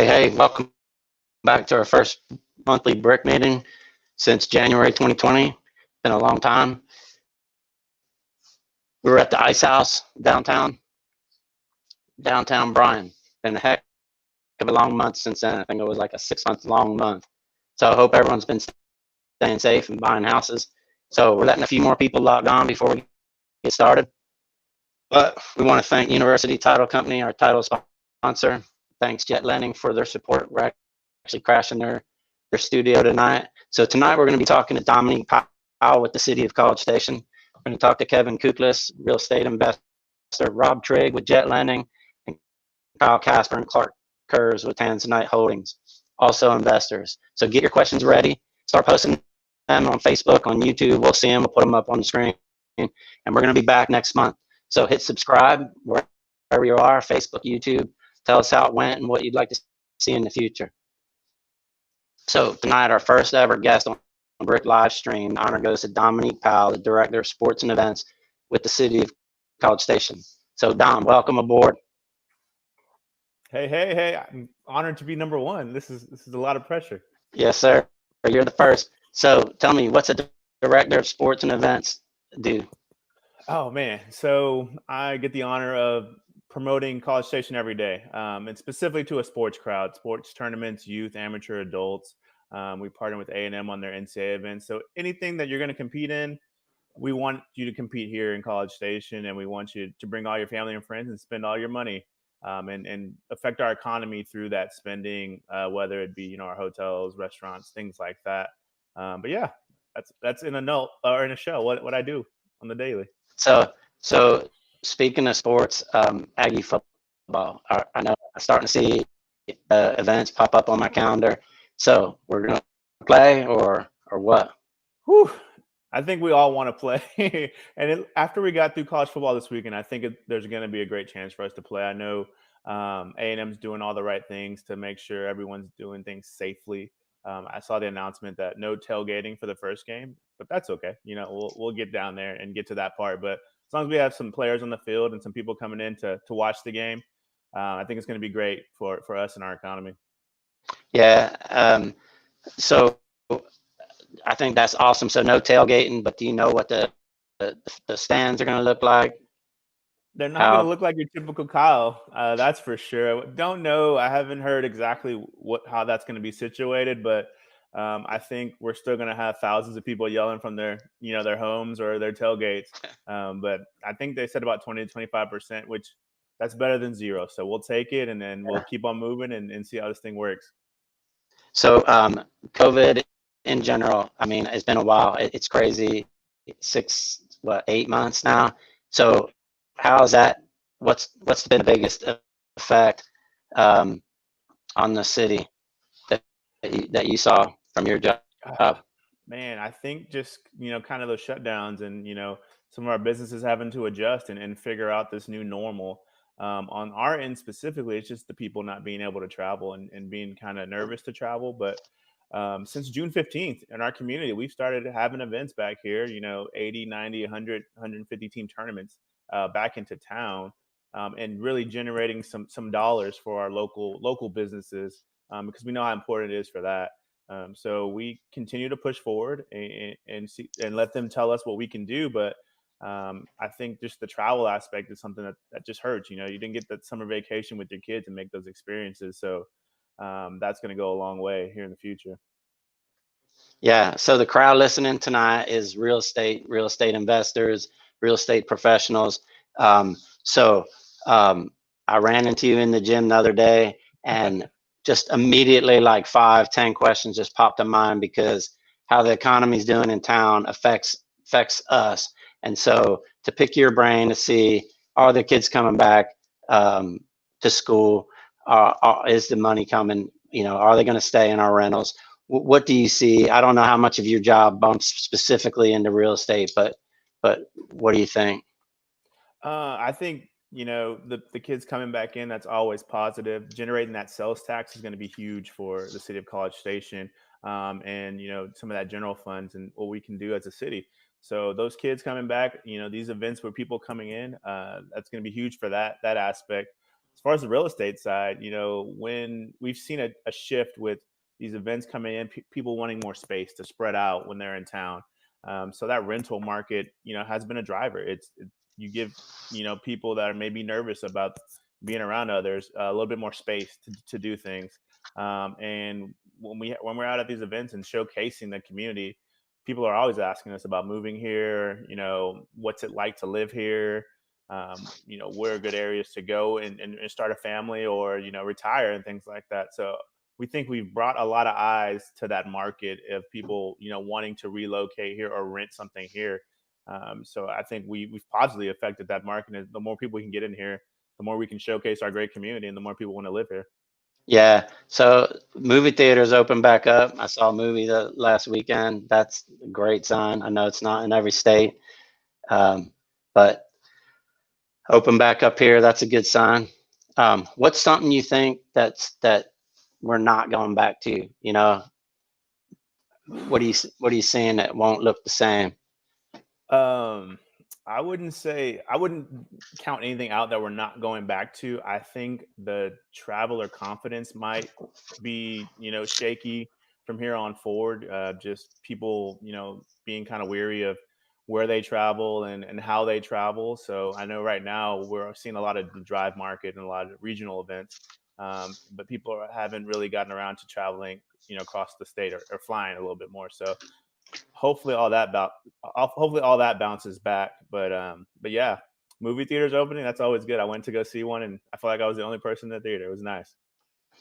Hey, welcome back to our first monthly BRIC meeting since January 2020. Been a long time. We were at the Ice House downtown Bryan. Been a heck of a long month since then. I think it was like a 6 month long month. So I hope everyone's been staying safe and buying houses. So we're letting a few more people log on before we get started. But we want to thank University Title Company, our title sponsor. Thanks Jet Lending for their support. We're actually crashing their studio tonight. So tonight we're going to be talking to Dominique Powell with the City of College Station. We're going to talk to Kevin Kuklis, real estate investor, Rob Trigg with Jet Lending, and Kyle Casper and Clark Kurz with Tanzanite Holdings, also investors. So get your questions ready. Start posting them on Facebook, on YouTube. We'll see them. We'll put them up on the screen. And we're going to be back next month. So hit subscribe wherever you are, Facebook, YouTube. Tell us how it went and what you'd like to see in the future. So tonight, our first ever guest on BRIC live stream, the honor goes to Dominique Powell, the Director of Sports and Events with the City of College Station. So Dom, welcome aboard. Hey, I'm honored to be number one. This is a lot of pressure. Yes, sir. You're the first. So tell me, what's a Director of Sports and Events do? Oh man, so I get the honor of promoting College Station every day, and specifically to a sports crowd, sports tournaments, youth, amateur, adults. We partner with A&M on their NCAA events. So anything that you're going to compete in, we want you to compete here in College Station, and we want you to bring all your family and friends and spend all your money, and affect our economy through that spending, whether it be our hotels, restaurants, things like that. But yeah, that's in a shell what I do on the daily. So speaking of sports, Aggie football. I know I'm starting to see events pop up on my calendar. So we're gonna play or what? Whew. I think we all want to play. And after we got through college football this weekend, I think there's going to be a great chance for us to play. I know A&M's doing all the right things to make sure everyone's doing things safely. I saw the announcement that no tailgating for the first game, but that's okay. We'll get down there and get to that part. But as long as we have some players on the field and some people coming in to watch the game, I think it's going to be great for us and our economy. Yeah. So I think that's awesome. So no tailgating, but do you know what the stands are going to look like? They're not going to look like your typical Kyle. That's for sure. Don't know. I haven't heard exactly how that's going to be situated, but I think we're still going to have thousands of people yelling from their homes or their tailgates. But I think they said about 20 to 25%, which that's better than zero. So we'll take it, and then we'll keep on moving and see how this thing works. So COVID in general, I mean, it's been a while. It's crazy. 8 months now. So how's that? What's been the biggest effect on the city that you saw from your job? Man, I think just kind of those shutdowns and some of our businesses having to adjust and figure out this new normal. On our end specifically, it's just the people not being able to travel and being kind of nervous to travel. But since June 15th in our community, we've started having events back here, 80, 90, 100, 150 team tournaments back into town, and really generating some dollars for our local businesses, because we know how important it is for that. So we continue to push forward and see and let them tell us what we can do. But I think just the travel aspect is something that just hurts. You didn't get that summer vacation with your kids and make those experiences. So that's going to go a long way here in the future. Yeah. So the crowd listening tonight is real estate investors, real estate professionals. So I ran into you in the gym the other day, and just immediately like 5-10 questions just popped in mind, because how the economy's doing in town affects us. And so to pick your brain to see, are the kids coming back to school? Is the money coming? Are they going to stay in our rentals? What do you see? I don't know how much of your job bumps specifically into real estate, but what do you think? I think the kids coming back in, that's always positive. Generating that sales tax is going to be huge for the city of College Station, and some of that general funds and what we can do as a city. So those kids coming back, these events where people coming in, that's going to be huge for that aspect. as far as the real estate side, when we've seen a shift with these events coming in, people wanting more space to spread out when they're in town. So that rental market, has been a driver. You give, people that are maybe nervous about being around others a little bit more space to do things. And when we're out at these events and showcasing the community, people are always asking us about moving here. What's it like to live here? Where are good areas to go and start a family or, retire and things like that. So we think we've brought a lot of eyes to that market of people, wanting to relocate here or rent something here. So I think we've positively affected that market. And the more people we can get in here, the more we can showcase our great community and the more people want to live here. Yeah. So movie theaters open back up. I saw a movie the last weekend. That's a great sign. I know it's not in every state, but open back up here. That's a good sign. What's something you think that we're not going back to? What are you seeing that won't look the same? I wouldn't count anything out that we're not going back to. I think the traveler confidence might be, shaky from here on forward. Just people, being kind of weary of where they travel and how they travel. So I know right now we're seeing a lot of the drive market and a lot of regional events, but people haven't really gotten around to traveling, across the state or flying a little bit more. So hopefully all that bounces back. But yeah, movie theaters opening, that's always good. I went to go see one and I felt like I was the only person in the theater. It was nice.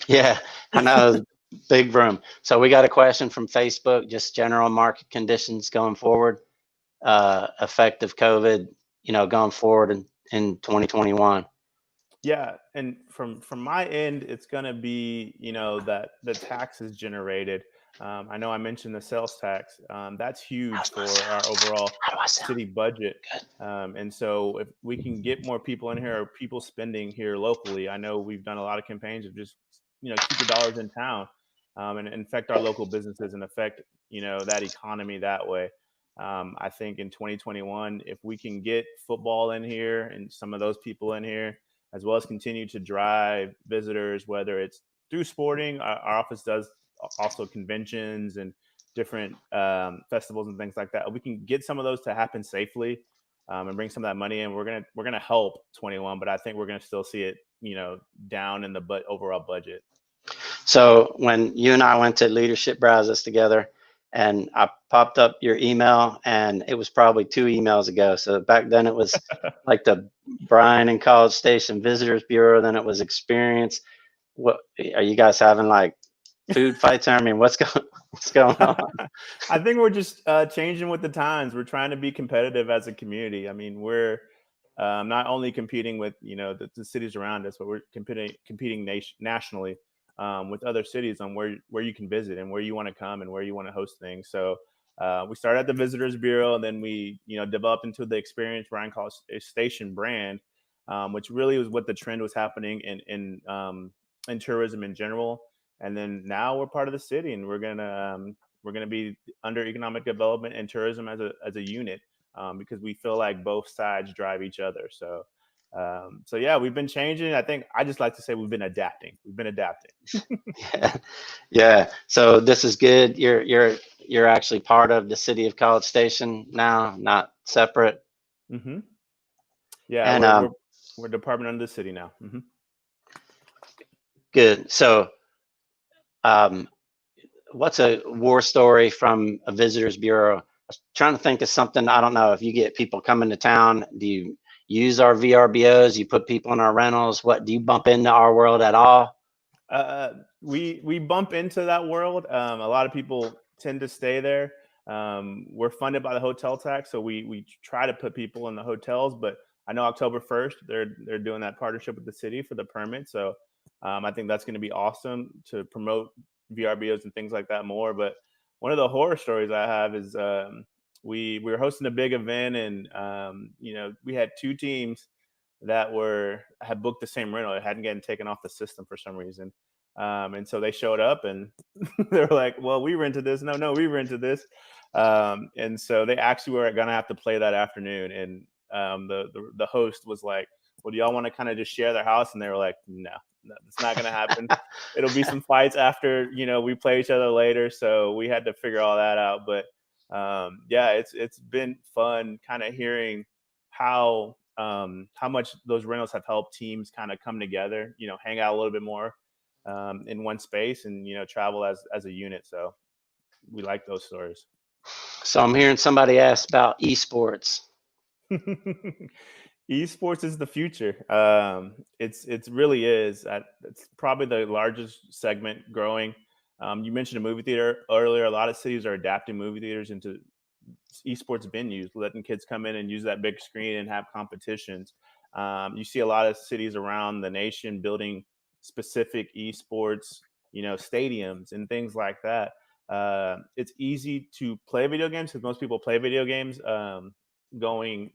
Yeah, I know. Big room. So we got a question from Facebook, just general market conditions going forward, effect of COVID, going forward in 2021. Yeah, and from my end, it's gonna be, that the taxes generated. I know I mentioned the sales tax. That's huge for our overall How do I sound? city budget. Good. And so if we can get more people in here or people spending here locally, I know we've done a lot of campaigns of just, keep the dollars in town, and affect our local businesses and affect, that economy that way. I think in 2021, if we can get football in here and some of those people in here, as well as continue to drive visitors, whether it's through sporting. Our office does also conventions and different festivals and things like that. We can get some of those to happen safely, and bring some of that money in. We're gonna help 21, but I think we're gonna still see it, down in the overall budget. So when you and I went to Leadership Browsers together, and I popped up your email, and it was probably 2 emails ago. So back then it was like the Bryan and College Station Visitors Bureau. Then it was Experience. What are you guys having, like food fights? I mean, what's going on? I think we're just changing with the times. We're trying to be competitive as a community. I mean, we're not only competing with the cities around us, but we're competing nationally, with other cities on where you can visit and where you want to come and where you want to host things. So we started at the Visitors Bureau, and then we developed into the Experience Bryan College Station brand, which really was what the trend was happening in tourism in general. And then now we're part of the city, and we're gonna be under economic development and tourism as a unit, because we feel like both sides drive each other. So yeah, we've been changing. I think I just like to say we've been adapting. Yeah. Yeah. So this is good. You're actually part of the city of College Station now, not separate. Hmm. Yeah, And we're department under the city now. Hmm. good. So um, what's a war story from a visitors bureau? I was trying to think of something. I don't know if you get people coming to town. Do you use our VRBOs? You put people in our rentals? What do you bump into our world at all? We bump into that world. A lot of people tend to stay there. We're funded by the hotel tax, so we try to put people in the hotels. But I know October 1st they're doing that partnership with the city for the permit. So I think that's going to be awesome to promote VRBOs and things like that more. But one of the horror stories I have is we were hosting a big event, and we had two teams that had booked the same rental. It hadn't gotten taken off the system for some reason. And so they showed up and they were like, well, we rented this. No, we rented this. And so they actually were going to have to play that afternoon. And the host was like, well, do y'all want to kind of just share their house? And they were like, no, it's not going to happen. It'll be some fights after, we play each other later. So we had to figure all that out. But yeah, it's been fun kind of hearing how much those rentals have helped teams kind of come together, hang out a little bit more in one space and, travel as a unit. So we like those stories. So I'm hearing somebody ask about esports. Esports is the future. It really is. It's probably the largest segment growing. You mentioned a movie theater earlier. A lot of cities are adapting movie theaters into esports venues, letting kids come in and use that big screen and have competitions. You see a lot of cities around the nation building specific esports, stadiums and things like that. It's easy to play video games because most people play video games growing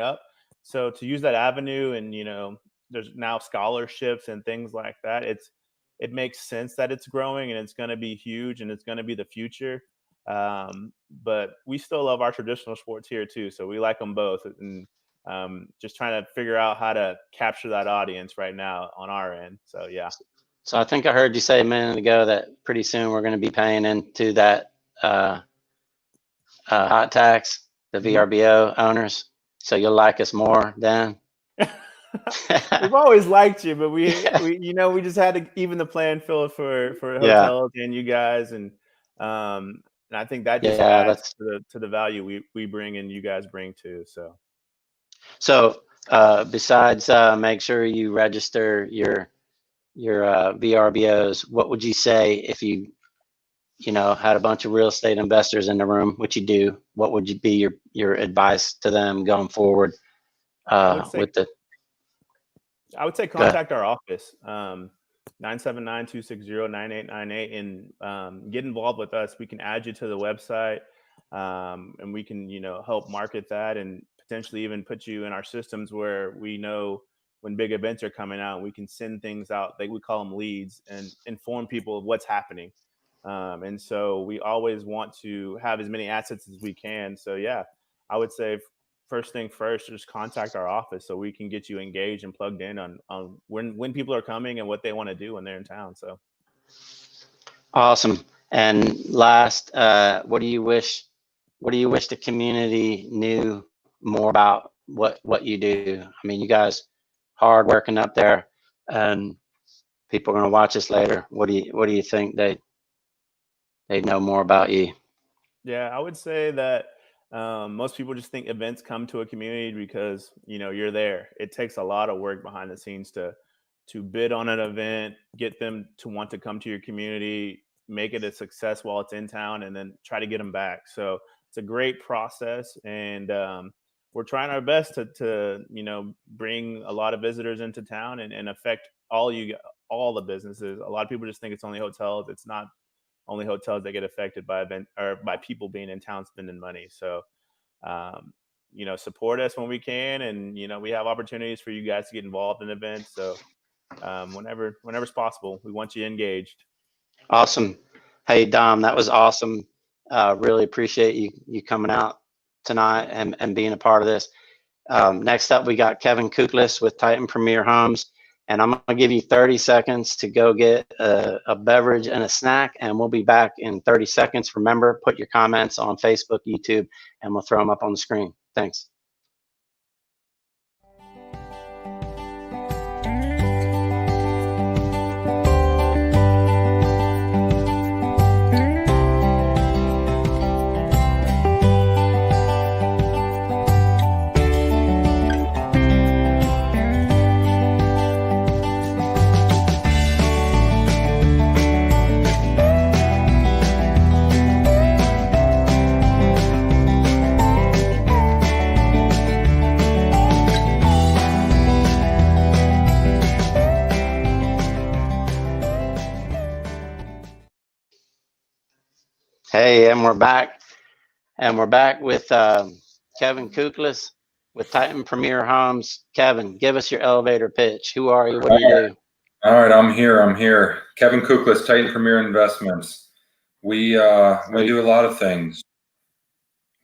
up. So to use that avenue and, there's now scholarships and things like that. It makes sense that it's growing and it's going to be huge and it's going to be the future. But we still love our traditional sports here too. So we like them both and just trying to figure out how to capture that audience right now on our end. So, yeah. So I think I heard you say a minute ago that pretty soon we're going to be paying into that hot tax, the VRBO owners. So you'll like us more then. We've always liked you, but we just had to even the playing field for hotels and you guys, and I think that just adds to the value we bring and you guys bring too. So besides make sure you register your VRBOs, what would you say if you had a bunch of real estate investors in the room, which you do? What would be your advice to them going forward? I would say contact our office, 979-260-9898, and get involved with us. We can add you to the website, and we can, help market that and potentially even put you in our systems where we know when big events are coming out, we can send things out. We call them leads and inform people of what's happening. And so we always want to have as many assets as we can. So yeah, I would say first thing first, just contact our office so we can get you engaged and plugged in on when people are coming and what they want to do when they're in town. So awesome. And last, what do you wish the community knew more about what you do? I mean, you guys hard working up there, and people are going to watch this later. What do you think they know more about you? Yeah, I would say that most people just think events come to a community because you're there. It takes a lot of work behind the scenes to bid on an event, get them to want to come to your community, make it a success while it's in town, and then try to get them back. So it's a great process, and we're trying our best to bring a lot of visitors into town and affect all the businesses. A lot of people just think it's only hotels. It's not only hotels that get affected by event or by people being in town spending money. So, support us when we can, and we have opportunities for you guys to get involved in events. So, whenever's possible, we want you engaged. Awesome. Hey Dom, that was awesome. Really appreciate you coming out tonight and being a part of this. Next up, we got Kevin Kuklis with Titan Premier Homes. And I'm going to give you 30 seconds to go get a beverage and a snack, and we'll be back in 30 seconds. Remember, put your comments on Facebook, YouTube, and we'll throw them up on the screen. Thanks. Hey, and we're back. And we're back with Kevin Kuklis with Titan Premier Homes. Kevin, give us your elevator pitch. Who are you? What do you do? All right, I'm here. Kevin Kuklis, Titan Premier Investments. We do a lot of things.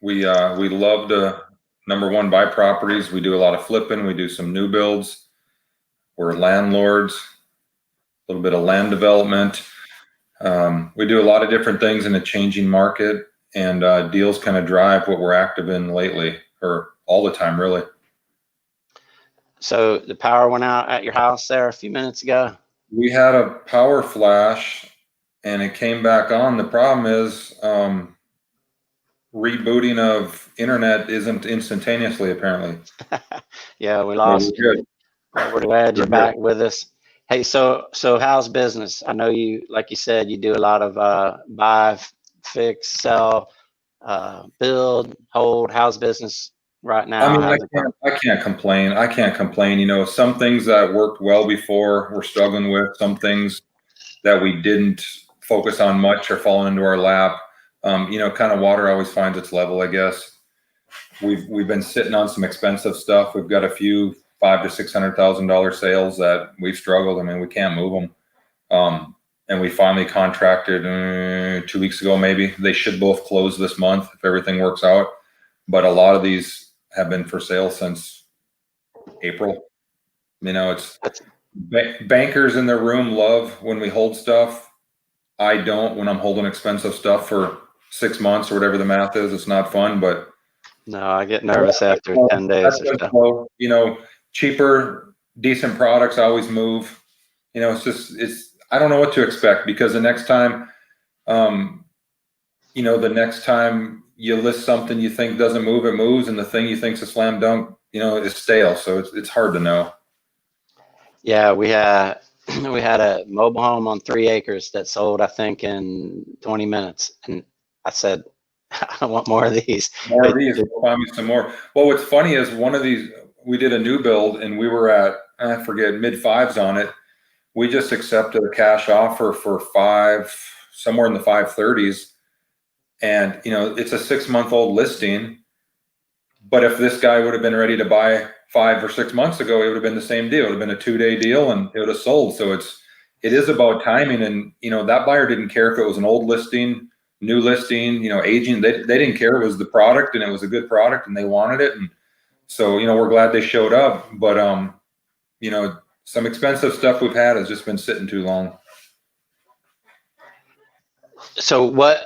We love to number one, buy properties. We do a lot of flipping. We do some new builds. We're landlords, a little bit of land development. We do a lot of different things in a changing market, and deals kind of drive what we're active in lately, or all the time, really. So the power went out at your house there a few minutes ago? We had a power flash and it came back on. The problem is rebooting of internet isn't instantaneously, apparently. Yeah, we lost you. We're glad you're back with us. Hey, so how's business? I know you, like you said, you do a lot of buy, fix, sell, build, hold. How's business right now? I mean, I can't complain. I can't complain. You know, some things that worked well before we're struggling with. Some things that we didn't focus on much are falling into our lap. You know, kind of water always finds its level, I guess. We've been sitting on some expensive stuff. We've got a few $500,000 to $600,000 sales that we've struggled. I mean, we can't move them. And we finally contracted 2 weeks ago, maybe. They should both close this month if everything works out. But a lot of these have been for sale since April. You know, it's bankers in their room love when we hold stuff. I don't when I'm holding expensive stuff for 6 months or whatever the math is. It's not fun, but no, I get nervous after 10 days or so. You know, cheaper, decent products always move. You know, I don't know what to expect, because the next time, you know, the next time you list something you think doesn't move, it moves, and the thing you think's a slam dunk, you know, is stale. So it's hard to know. Yeah, we had a mobile home on 3 acres that sold, I think, in 20 minutes, and I said, I want more of these. More of these. Find me some more. Well, what's funny is one of these, we did a new build and we were at, I forget, mid-fives on it. We just accepted a cash offer for somewhere in the 530s. And, you know, it's a 6-month-old listing. But if this guy would have been ready to buy 5 or 6 months ago, it would have been the same deal. It would have been a 2-day deal and it would have sold. So it is about timing. And, you know, that buyer didn't care if it was an old listing, new listing, you know, aging. They didn't care. It was the product, and it was a good product, and they wanted it. And so, you know, we're glad they showed up. But, you know, some expensive stuff we've had has just been sitting too long. So what,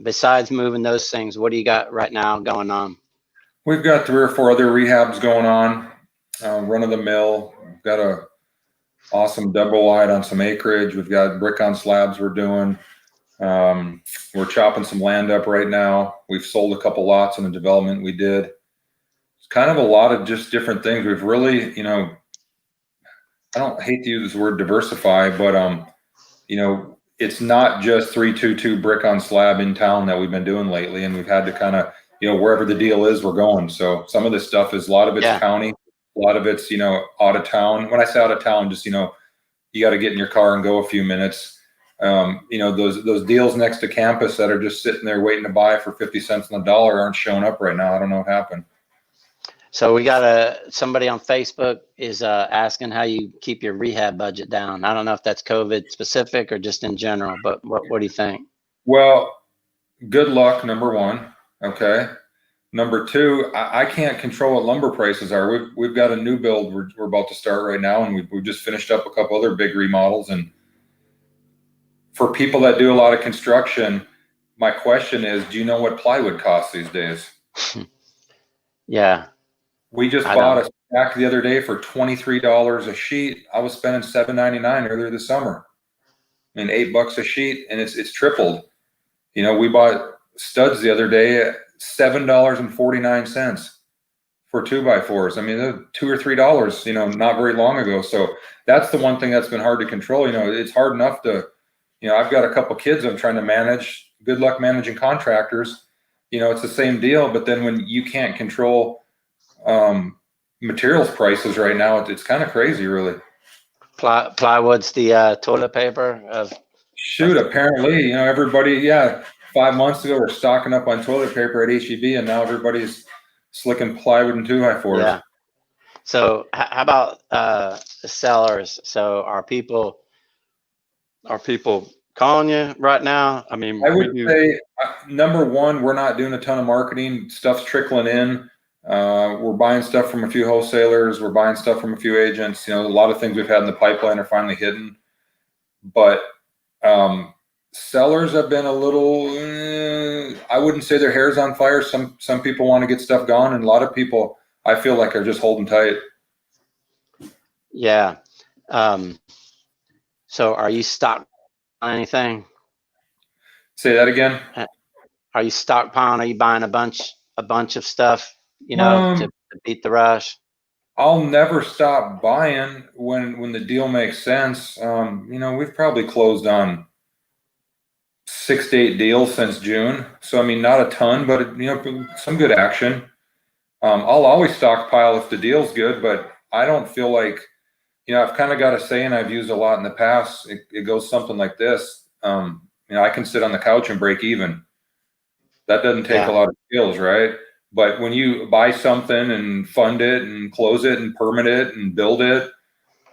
besides moving those things, what do you got right now going on? We've got 3 or 4 other rehabs going on, run of the mill. We've got a awesome double wide on some acreage. We've got brick on slabs we're doing. We're chopping some land up right now. We've sold a couple lots in the development we did. It's kind of a lot of just different things. We've really, you know, I hate to use this word diversify, but, you know, it's not just 322 brick on slab in town that we've been doing lately. And we've had to kind of, you know, wherever the deal is, we're going. So some of this stuff is, a lot of it's county, a lot of it's, you know, out of town. When I say out of town, just, you know, you got to get in your car and go a few minutes. You know, those deals next to campus that are just sitting there waiting to buy for 50 cents on the dollar aren't showing up right now. I don't know what happened. So we got somebody on Facebook is asking how you keep your rehab budget down. I don't know if that's COVID specific or just in general, but what do you think? Well, good luck, number one. Okay. Number two, I can't control what lumber prices are. We've got a new build we're about to start right now, and we've just finished up a couple other big remodels. And for people that do a lot of construction, my question is, do you know what plywood costs these days? Yeah. We just bought a stack the other day for $23 a sheet. I was spending $7.99 earlier this summer. I mean, $8 a sheet, and it's tripled. You know, we bought studs the other day at $7.49 for 2x4s. I mean, they're $2 or $3, you know, not very long ago. So that's the one thing that's been hard to control. You know, it's hard enough to, you know, I've got a couple kids I'm trying to manage. Good luck managing contractors. You know, it's the same deal. But then when you can't control materials prices right now, it's kind of crazy, really. Plywood's the toilet paper of. Shoot, apparently, you know, everybody, 5 months ago we're stocking up on toilet paper at HEB, and now everybody's slicking plywood and 2x4s. Yeah. So how about the sellers? So are people calling you right now? I mean, I would say number one, we're not doing a ton of marketing. Stuff's trickling in. We're buying stuff from a few wholesalers. We're buying stuff from a few agents. A lot of things we've had in the pipeline are finally hidden. But sellers have been a little, I wouldn't say their hair's on fire. Some people want to get stuff gone, and a lot of people, I feel like, are just holding tight. Yeah. So are you stockpiling anything? Say that again. Are you stockpiling? Are you buying a bunch of stuff, to beat the rush? I'll never stop buying when the deal makes sense. We've probably closed on 6 to 8 deals since June. So, I mean, not a ton, but, some good action. I'll always stockpile if the deal's good, but I don't feel like, I've kind of got a saying I've used a lot in the past. It goes something like this. I can sit on the couch and break even. That doesn't take a lot of skills, right? But when you buy something and fund it and close it and permit it and build it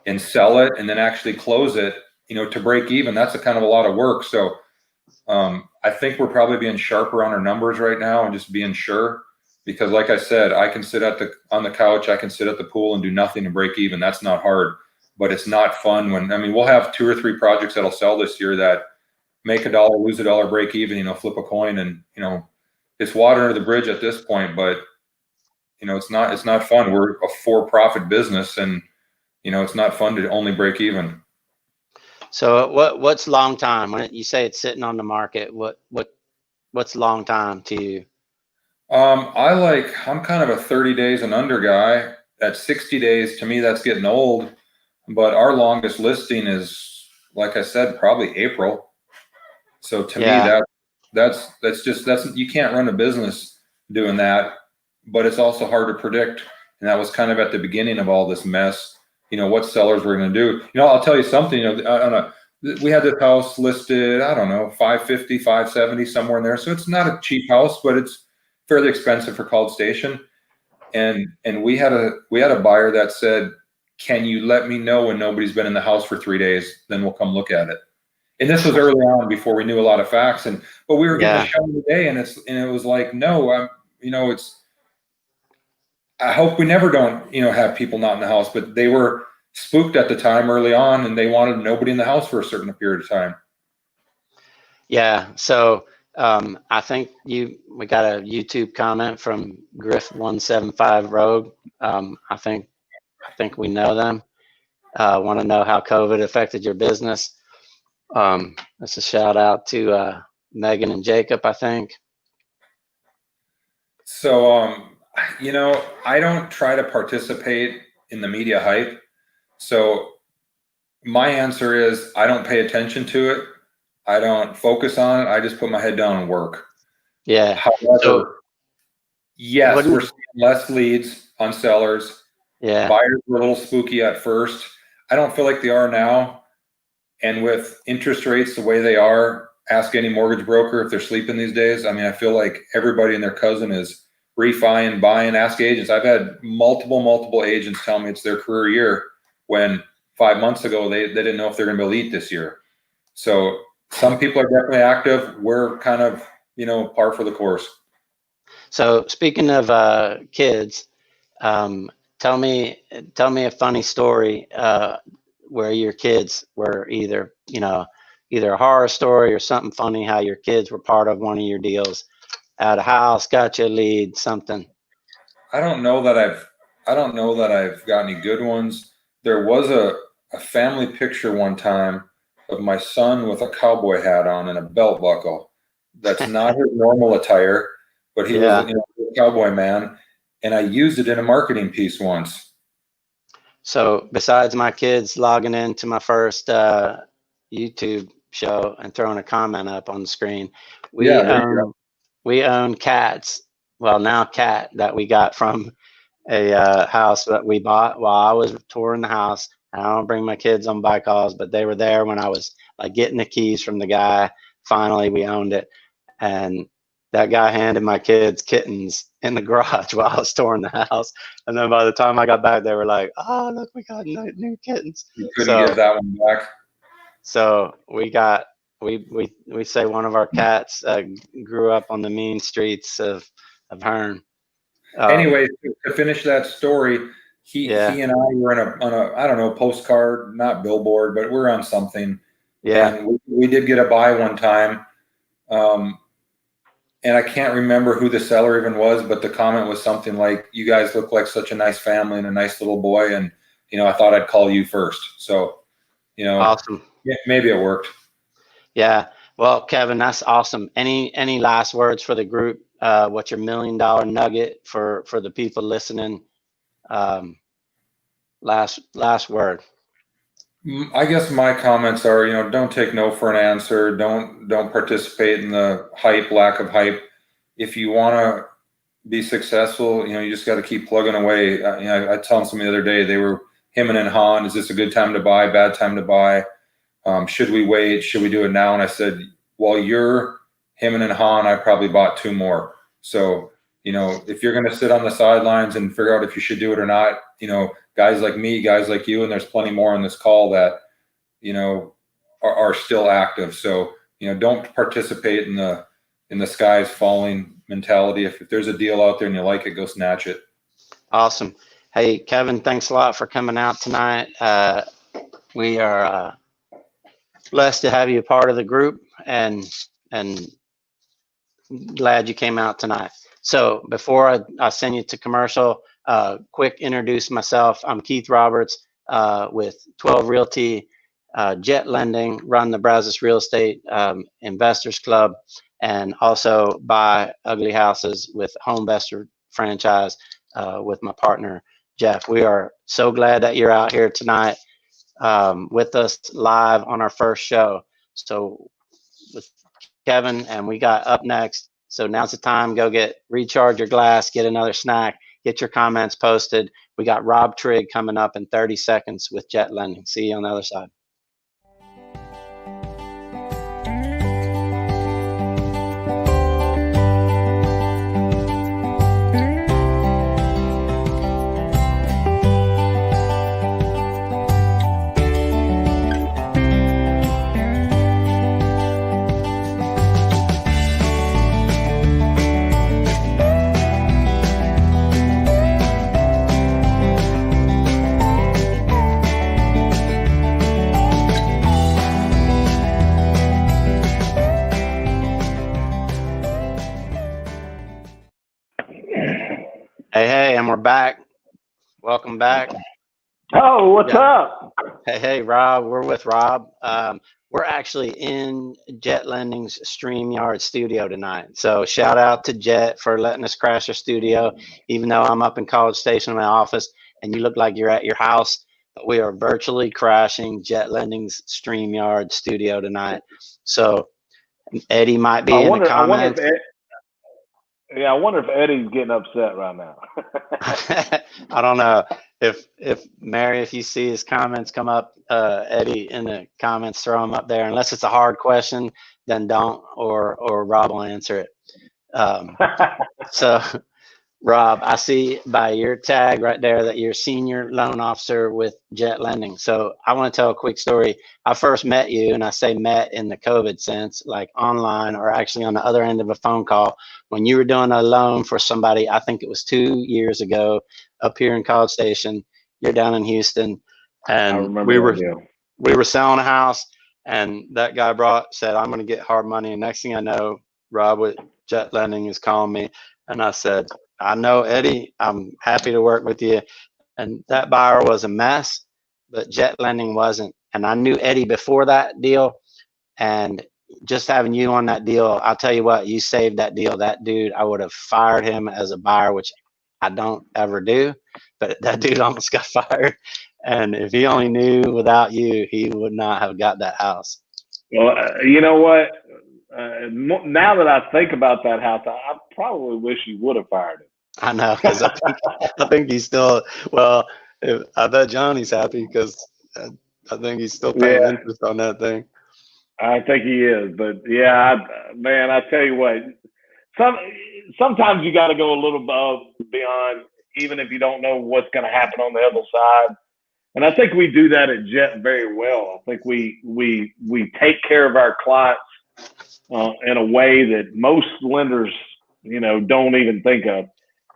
and sell it and then actually close it, to break even, that's a kind of a lot of work. So I think we're probably being sharper on our numbers right now and just being sure, because like I said, I can sit on the couch, I can sit at the pool and do nothing and break even. That's not hard, but it's not fun we'll have 2 or 3 projects that'll sell this year that make $1, lose $1, break even, flip a coin, and it's water under the bridge at this point, but it's not fun. We're a for-profit business, and it's not fun to only break even. So what's long time? When you say it's sitting on the market, what's long time to you? I'm kind of a 30 days and under guy. At 60 days, to me, that's getting old. But our longest listing is, like I said, probably April. So to me, that's you can't run a business doing that. But it's also hard to predict. And that was kind of at the beginning of all this mess. What sellers were going to do. I'll tell you something. We had this house listed, I don't know, 550, 570, somewhere in there. So it's not a cheap house, but it's fairly expensive for College Station. And we had a buyer that said, "Can you let me know when nobody's been in the house for 3 days? Then we'll come look at it." And this was early on before we knew a lot of facts. But we were getting a show today, and it was like, no, I hope we never don't, have people not in the house, but they were spooked at the time early on, and they wanted nobody in the house for a certain period of time. Yeah. So I think we got a YouTube comment from Griff175 Rogue. I think we know them. Want to know how COVID affected your business. That's a shout out to Megan and Jacob, I think. So, I don't try to participate in the media hype. So my answer is I don't pay attention to it. I don't focus on it. I just put my head down and work. Yeah. However, yes, we're seeing less leads on sellers. Yeah. Buyers were a little spooky at first. I don't feel like they are now. And with interest rates the way they are, ask any mortgage broker if they're sleeping these days. I mean, I feel like everybody and their cousin is refining, buying. Ask agents. I've had multiple agents tell me it's their career year when 5 months ago they didn't know if they're going to be able to eat this year. So some people are definitely active. We're kind of, par for the course. So speaking of kids, tell me a funny story where your kids were either a horror story or something funny, how your kids were part of one of your deals, at a house, got you a lead, something. I don't know that I've got any good ones. There was a family picture one time of my son with a cowboy hat on and a belt buckle. That's not his normal attire, but he was a cowboy man, and I used it in a marketing piece once. So besides my kids logging into my first YouTube show and throwing a comment up on the screen, we own cats. Well, now cat that we got from a house that we bought while I was touring the house. I don't bring my kids on bike hauls, but they were there when I was like getting the keys from the guy. Finally, we owned it, and that guy handed my kids kittens in the garage while I was touring the house. And then by the time I got back, they were like, "Oh, look, we got new kittens." You couldn't give that one back. So we say one of our cats grew up on the mean streets of Hearn. Anyway, to finish that story, he Yeah. and I were on a I don't know, postcard, not billboard, but we're on something. Yeah. And we did get a buy one time. And I can't remember who the seller even was, but the comment was something like, "You guys look like such a nice family and a nice little boy, and I thought I'd call you first." So, Awesome. yeah, maybe it worked. Yeah. Well, Kevin, that's awesome. Any last words for the group? What's your $1 million nugget for the people listening? Last word. I guess my comments are, don't take no for an answer. Don't participate in the lack of hype. If you want to be successful, you just got to keep plugging away. I told them the other day, they were hemming and hawing. Is this a good time to buy? Bad time to buy? Should we wait? Should we do it now? And I said, while you're hemming and hawing, I probably bought 2 more. So, if you're going to sit on the sidelines and figure out if you should do it or not, guys like me, guys like you, and there's plenty more on this call that, are still active. So, don't participate in the skies falling mentality. If there's a deal out there and you like it, go snatch it. Awesome. Hey, Kevin, thanks a lot for coming out tonight. We are blessed to have you a part of the group, and glad you came out tonight. So before I send you to commercial, quick introduce myself. I'm Keith Roberts with 12 Realty, Jet Lending, run the Brazos Real Estate Investors Club, and also buy ugly houses with Homevestor franchise with my partner, Jeff. We are so glad that you're out here tonight with us live on our first show. So with Kevin, and we got up next. So now's the time. Go recharge your glass, get another snack, get your comments posted. We got Rob Trigg coming up in 30 seconds with Jet Lending. See you on the other side. Hey, and we're back. Welcome back. Oh, what's up? Hey, Rob. We're with Rob. We're actually in Jet Lending's StreamYard studio tonight. So shout out to Jet for letting us crash your studio, even though I'm up in College Station in my office and you look like you're at your house. But we are virtually crashing Jet Lending's StreamYard studio tonight. So Eddie might be in the comments. I wonder if Eddie's getting upset right now. I don't know if Mary, if you see his comments come up, Eddie in the comments, throw them up there. Unless it's a hard question, then don't, or Rob will answer it. So Rob, I see by your tag right there that you're senior loan officer with Jet Lending. So I want to tell a quick story. I first met you, and I say met in the COVID sense, like online or actually on the other end of a phone call, when you were doing a loan for somebody. I think it was 2 years ago up here in College Station. You're down in Houston, and we were selling a house, and that guy said, "I'm going to get hard money." And next thing I know, Rob with Jet Lending is calling me, and I said, "I know, Eddie, I'm happy to work with you." And that buyer was a mess, but Jet Lending wasn't. And I knew Eddie before that deal. And just having you on that deal, I'll tell you what, you saved that deal. That dude, I would have fired him as a buyer, which I don't ever do, but that dude almost got fired. And if he only knew without you, he would not have got that house. Well, you know what? Now that I think about that house, I probably wish you would have fired him. I know, because I think he's still, well, I bet Johnny's happy because I think he's still paying interest on that thing. I think he is, but yeah, man, I tell you what, sometimes you got to go a little above, beyond, even if you don't know what's going to happen on the other side. And I think we do that at Jet very well. I think we take care of our clients in a way that most lenders, don't even think of.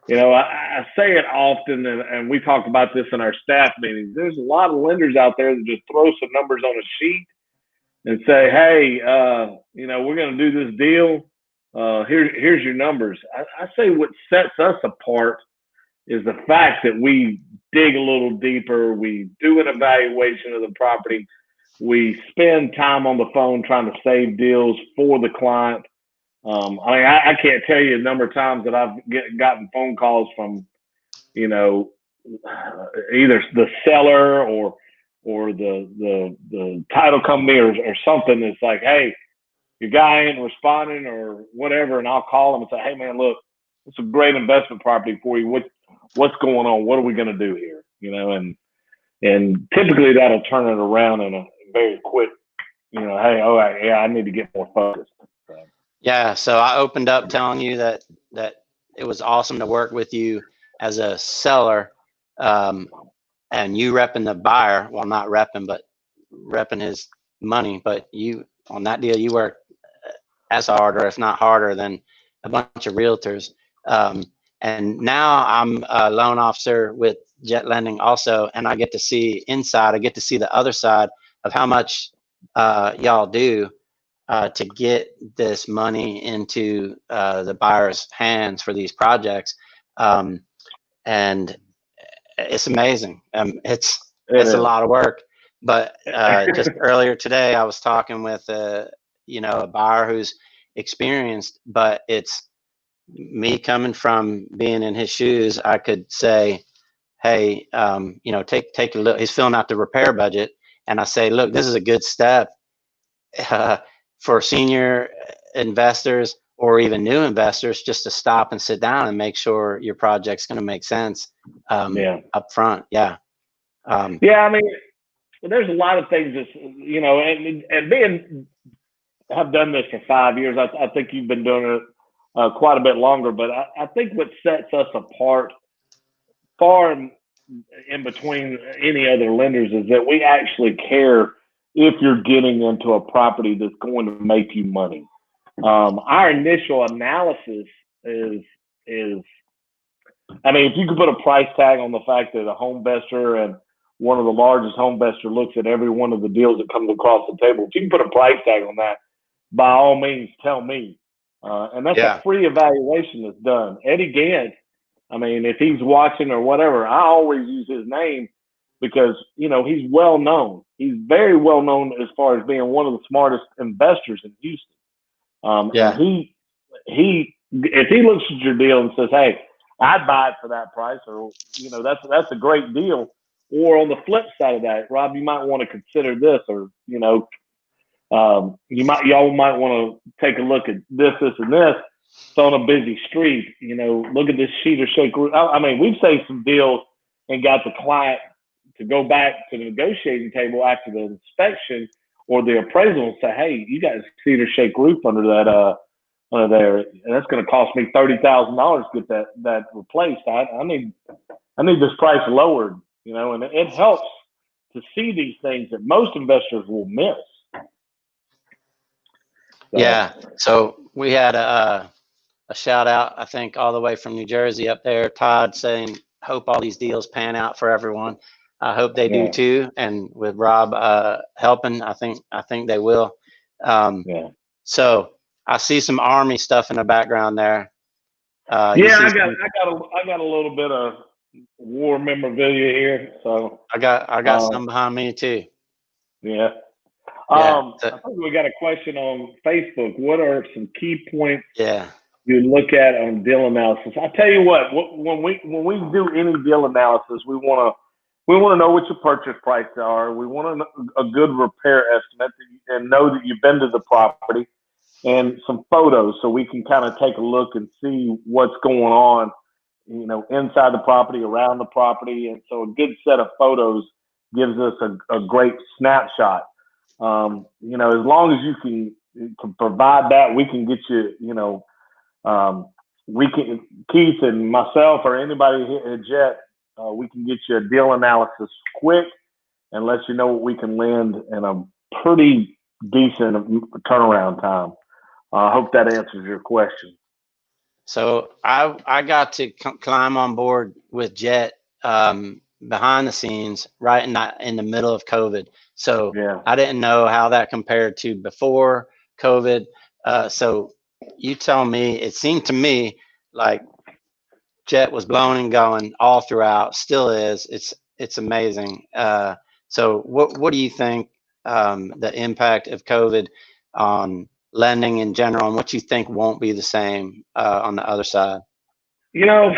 You know, I say it often, and we talk about this in our staff meetings. There's a lot of lenders out there that just throw some numbers on a sheet and say, "Hey, you know, we're going to do this deal. Here's your numbers." I say what sets us apart is the fact that we dig a little deeper. We do an evaluation of the property. We spend time on the phone trying to save deals for the client. I mean, I can't tell you the number of times that I've gotten phone calls from, you know, either the seller or the title company or something that's like, "Hey, your guy ain't responding," or whatever, and I'll call them and say, "Hey, man, look, it's a great investment property for you. What's going on? What are we going to do here?" You know, and typically that'll turn it around in a very quick, you know, "Hey, all right, yeah, I need to get more focused." So. Yeah. So I opened up telling you that it was awesome to work with you as a seller, and you repping the buyer. Well, not repping, but repping his money. But you on that deal, you worked as hard, or if not harder, than a bunch of realtors. And now I'm a loan officer with Jet Lending also, and I get to see inside. I get to see the other side of how much y'all do to get this money into the buyer's hands for these projects, and it's amazing. It's a lot of work. But just earlier today, I was talking with a buyer who's experienced, but it's me coming from being in his shoes. I could say, "Hey, take a look." He's filling out the repair budget, and I say, "Look, this is a good step for senior investors or even new investors, just to stop and sit down and make sure your project's going to make sense up front." Yeah. Yeah, I mean, there's a lot of things that, you know, and being, I've done this for 5 years. I think you've been doing it quite a bit longer, but I think what sets us apart far in between any other lenders is that we actually care if you're getting into a property that's going to make you money. Our initial analysis is, I mean, if you could put a price tag on the fact that a home investor and one of the largest home investor looks at every one of the deals that comes across the table, if you can put a price tag on that, by all means, tell me. And that's a free evaluation that's done. Eddie Gant, I mean, if he's watching or whatever, I always use his name because, you know, he's well known. He's very well known as far as being one of the smartest investors in Houston. And he if he looks at your deal and says, "Hey, I'd buy it for that price," or, you know, that's a great deal. Or on the flip side of that, "Rob, you might want to consider this," or, you know, y'all might want to take a look at this, and this. It's on a busy street. You know, look at this sheet or shake roof. I mean, we've saved some deals and got the client to go back to the negotiating table after the inspection or the appraisal and say, "Hey, you got a cedar shake roof under that under there, and that's going to cost me $30,000 to get that replaced. I need this price lowered." You know, and it helps to see these things that most investors will miss. So. Yeah. So we had a shout out, I think, all the way from New Jersey up there, Todd, saying, "Hope all these deals pan out for everyone." I hope they do too. And with Rob helping, I think they will. So I see some Army stuff in the background there. I got a little bit of war memorabilia here. So I got some behind me too. Yeah. I think we got a question on Facebook. What are some key points you look at on deal analysis? I tell you what, when we do any deal analysis, we want to know what your purchase price are. We want a good repair estimate and know that you've been to the property, and some photos so we can kind of take a look and see what's going on, you know, inside the property, around the property. And so a good set of photos gives us a great snapshot. You know, as long as you can provide that, we can get you, you know, we can, Keith and myself or anybody here at Jet, we can get you a deal analysis quick and let you know what we can lend in a pretty decent turnaround time. I hope that answers your question. So I got to climb on board with Jet behind the scenes right in the middle of COVID. So Yeah. I didn't know how that compared to before COVID. So you tell me, it seemed to me like Jet was blowing and going all throughout, still is. It's amazing. So what do you think the impact of COVID on lending in general, and what you think won't be the same on the other side? You know,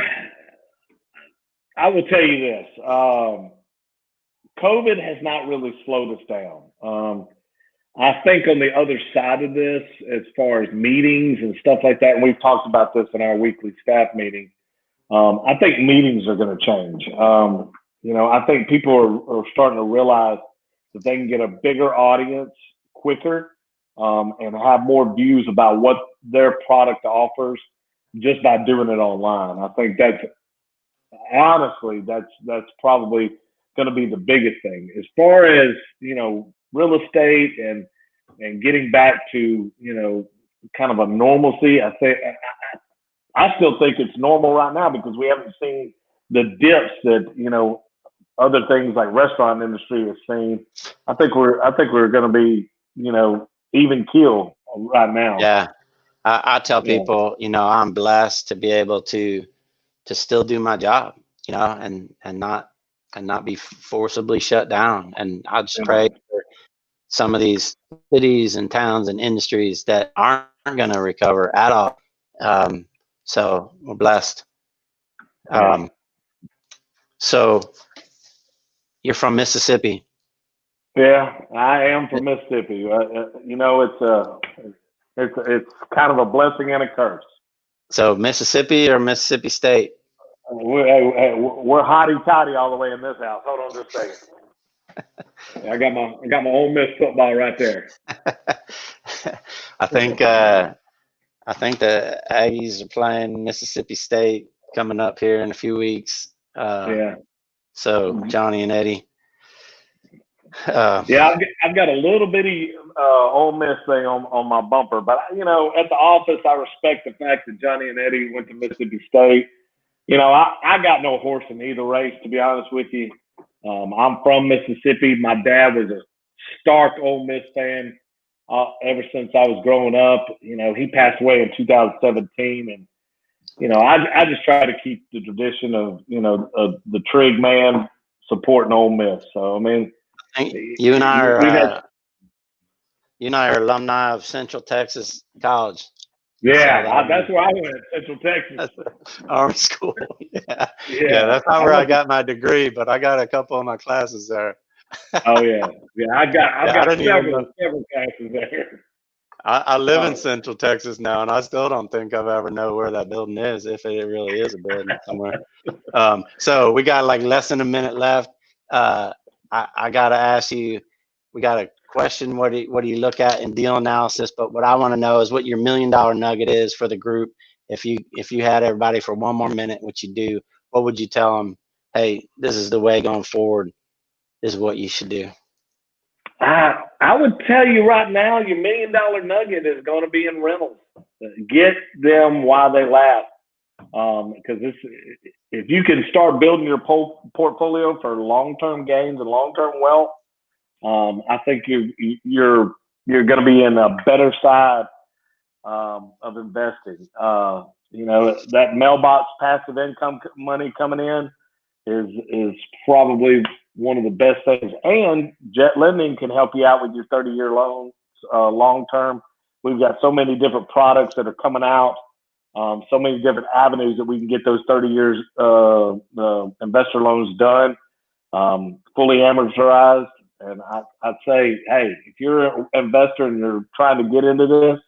I will tell you this. COVID has not really slowed us down. I think on the other side of this, as far as meetings and stuff like that, and we've talked about this in our weekly staff meeting, I think meetings are going to change. You know, I think people are starting to realize that they can get a bigger audience quicker and have more views about what their product offers just by doing it online. I think that's honestly that's probably going to be the biggest thing as far as, you know, real estate and getting back to, you know, kind of a normalcy. I still think it's normal right now because we haven't seen the dips that, you know, other things like restaurant industry has seen. I think we're going to be, you know, even keel right now. Yeah, I tell people, you know, I'm blessed to be able to still do my job, you know, and not be forcibly shut down. And I just pray for some of these cities and towns and industries that aren't going to recover at all. So we're blessed. So you're from Mississippi. Yeah, I am from Mississippi. You know, it's kind of a blessing and a curse. So Mississippi or Mississippi State? We're hotty toddy all the way in this house. Hold on just a second. I got my Ole Miss football right there. I think the Aggies are playing Mississippi State coming up here in a few weeks. Yeah. So Johnny and Eddie. Yeah, I've got a little bitty Ole Miss thing on my bumper, but you know, at the office, I respect the fact that Johnny and Eddie went to Mississippi State. You know, I got no horse in either race, to be honest with you. I'm from Mississippi. My dad was a stark Ole Miss fan ever since I was growing up. You know, he passed away in 2017, and you know, I just try to keep the tradition of, you know, the Trig man supporting Ole Miss. So I mean, you and I are alumni of Central Texas College. Yeah, that's where I went, Central Texas. Army school. Yeah, that's not where I got my degree, but I got a couple of my classes there. Oh yeah, I've got several classes there. I live in Central Texas now, and I still don't think I've ever know where that building is, if it really is a building somewhere. So we got like less than a minute left. I gotta ask you. We got a question. What do you look at in deal analysis? But what I want to know is what your $1 million nugget is for the group. If you had everybody for one more minute, what you do? What would you tell them? Hey, this is the way going forward. This is what you should do. I would tell you right now, your $1 million nugget is going to be in rentals. Get them while they last, because if you can start building your portfolio for long-term gains and long-term wealth, I think you're going to be in a better side of investing. You know, that mailbox passive income money coming in is probably one of the best things. And Jet Lending can help you out with your 30-year loans long term. We've got so many different products that are coming out, so many different avenues that we can get those 30 years investor loans done, fully amortized. And I'd say, hey, if you're an investor and you're trying to get into this,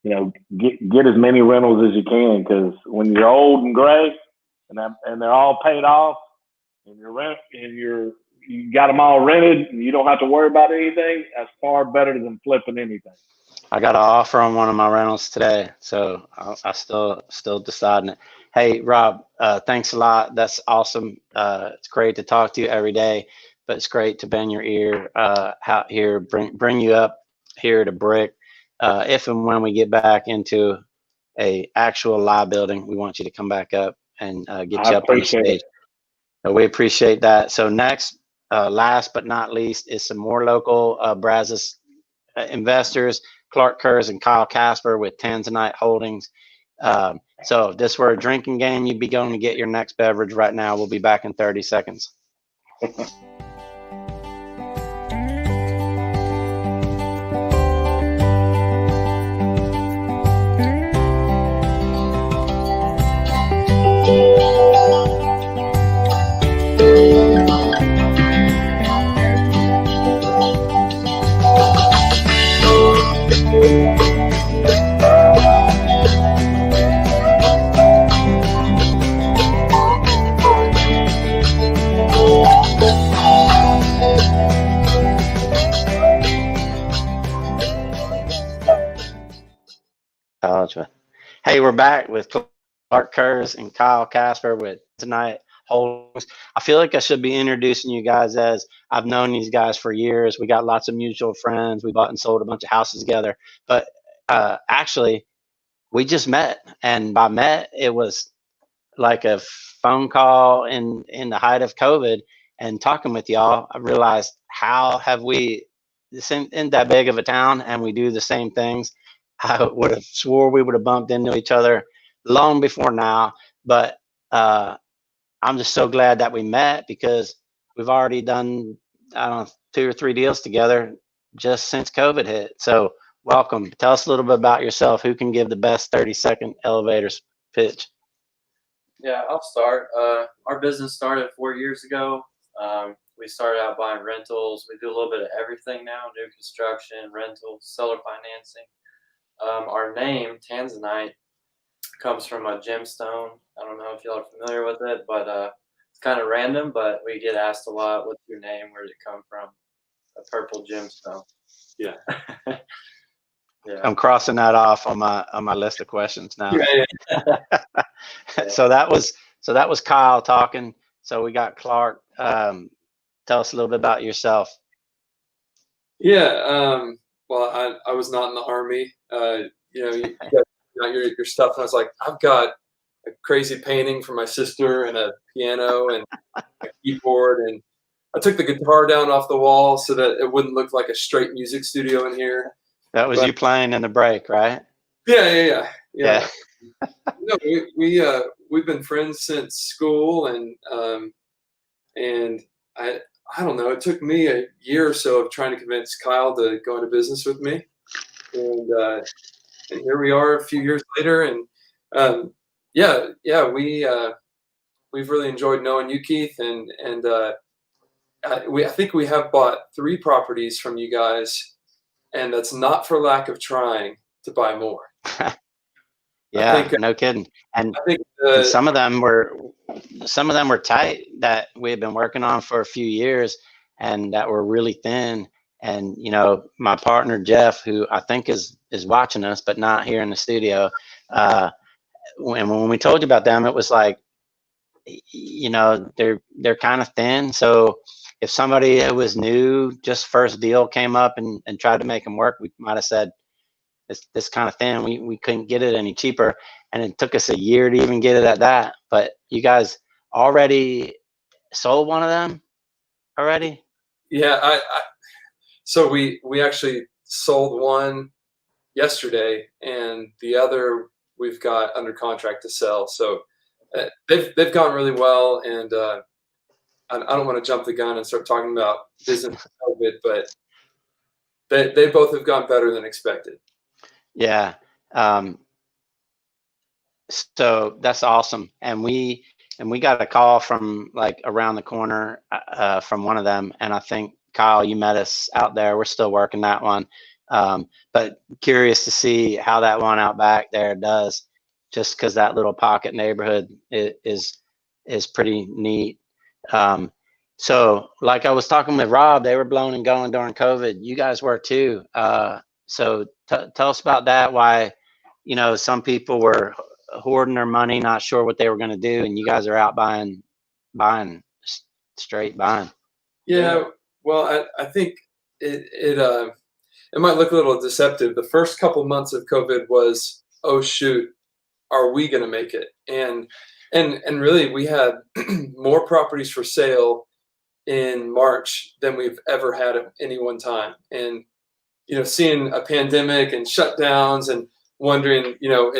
you know, get as many rentals as you can, because when you're old and gray and they're all paid off and you got them all rented and you don't have to worry about anything, that's far better than flipping anything. I got an offer on one of my rentals today, so I still deciding it. Hey, Rob, thanks a lot. That's awesome. It's great to talk to you every day, but it's great to bend your ear out here, bring you up here to BRIC. If and when we get back into a actual live building, we want you to come back up and get I you up on the appreciate stage. it. So we appreciate that. So next, last but not least, is some more local Brazos investors, Clark Kurz and Kyle Casper with Tanzanite Holdings. So if this were a drinking game, you'd be going to get your next beverage right now. We'll be back in 30 seconds. Hey, we're back with Clark Kurz and Kyle Casper with Tanzanite Holdings. I feel like I should be introducing you guys, as I've known these guys for years. We got lots of mutual friends. We bought and sold a bunch of houses together. But actually, we just met. And by met, it was like a phone call in the height of COVID. And talking with y'all, I realized how have we, this isn't that big of a town, and we do the same things. I would have swore we would have bumped into each other long before now, but I'm just so glad that we met, because we've already done, I don't know, 2 or 3 deals together just since COVID hit. So welcome. Tell us a little bit about yourself. Who can give the best 30-second elevator pitch? Yeah, I'll start. Our business started 4 years ago. We started out buying rentals. We do a little bit of everything now: new construction, rentals, seller financing. Our name, Tanzanite, comes from a gemstone. I don't know if y'all are familiar with it, but it's kind of random, but we get asked a lot, what's your name? Where did it come from? A purple gemstone. Yeah. Yeah. I'm crossing that off on my list of questions now. Yeah. So that was Kyle talking. So we got Clark. Tell us a little bit about yourself. Yeah. Well, I was not in the Army. You got your stuff, and I was like, I've got a crazy painting for my sister and a piano and a keyboard, and I took the guitar down off the wall so that it wouldn't look like a straight music studio in here. That was you playing in the BRIC, right? Yeah. No, we've been friends since school, and I don't know. It took me a year or so of trying to convince Kyle to go into business with me, and here we are a few years later. And we've really enjoyed knowing you, Keith, and I think we have bought 3 properties from you guys, and that's not for lack of trying to buy more. Yeah, no kidding. And some of them were tight that we had been working on for a few years, and that were really thin. And my partner Jeff, who I think is watching us but not here in the studio, when we told you about them, it was like, they're kind of thin. So if somebody who was new, just first deal, came up and tried to make them work, we might have said, this kind of thin, we couldn't get it any cheaper. And it took us a year to even get it at that. But you guys already sold one of them already? Yeah, so we actually sold one yesterday, and the other we've got under contract to sell. So they've gone really well, and I don't want to jump the gun and start talking about business COVID, but they both have gone better than expected. Yeah. So that's awesome. And we got a call from like around the corner from one of them. And I think, Kyle, you met us out there. We're still working that one. But curious to see how that one out back there does, just because that little pocket neighborhood is pretty neat. So like I was talking with Rob, they were blowing and going during COVID. You guys were too. So tell us about that. Why, some people were hoarding their money, not sure what they were going to do, and you guys are out buying, straight buying. Yeah. Well, I think it might look a little deceptive. The first couple months of COVID was, oh shoot, are we going to make it? And really, we had more properties for sale in March than we've ever had at any one time. And, you know, seeing a pandemic and shutdowns and wondering, you know,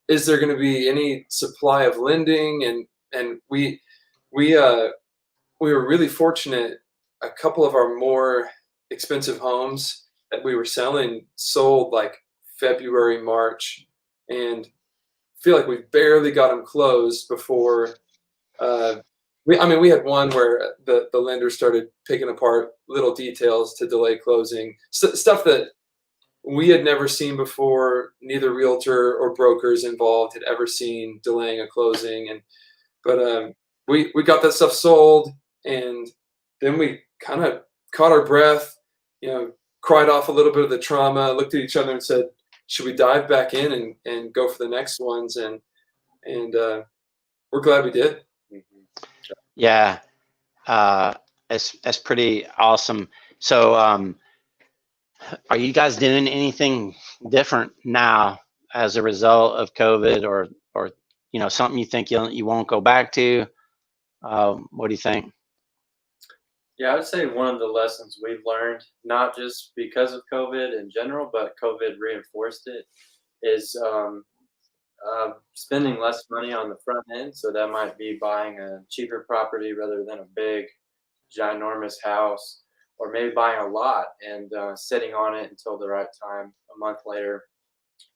is there going to be any supply of lending? And we were really fortunate. A couple of our more expensive homes that we were selling sold like February, March, and feel like we barely got them closed before. We had one where the lender started picking apart little details to delay closing, stuff that we had never seen before. Neither realtor or brokers involved had ever seen delaying a closing, but we got that stuff sold, and then we kind of caught our breath, you know, cried off a little bit of the trauma, looked at each other and said, should we dive back in and go for the next ones? And we're glad we did. Yeah, it's pretty awesome. So, are you guys doing anything different now as a result of COVID, or you know, something you think you won't go back to? What do you think? Yeah, I would say one of the lessons we've learned, not just because of COVID in general, but COVID reinforced it, is spending less money on the front end. So that might be buying a cheaper property rather than a big, ginormous house, or maybe buying a lot and sitting on it until the right time, a month later,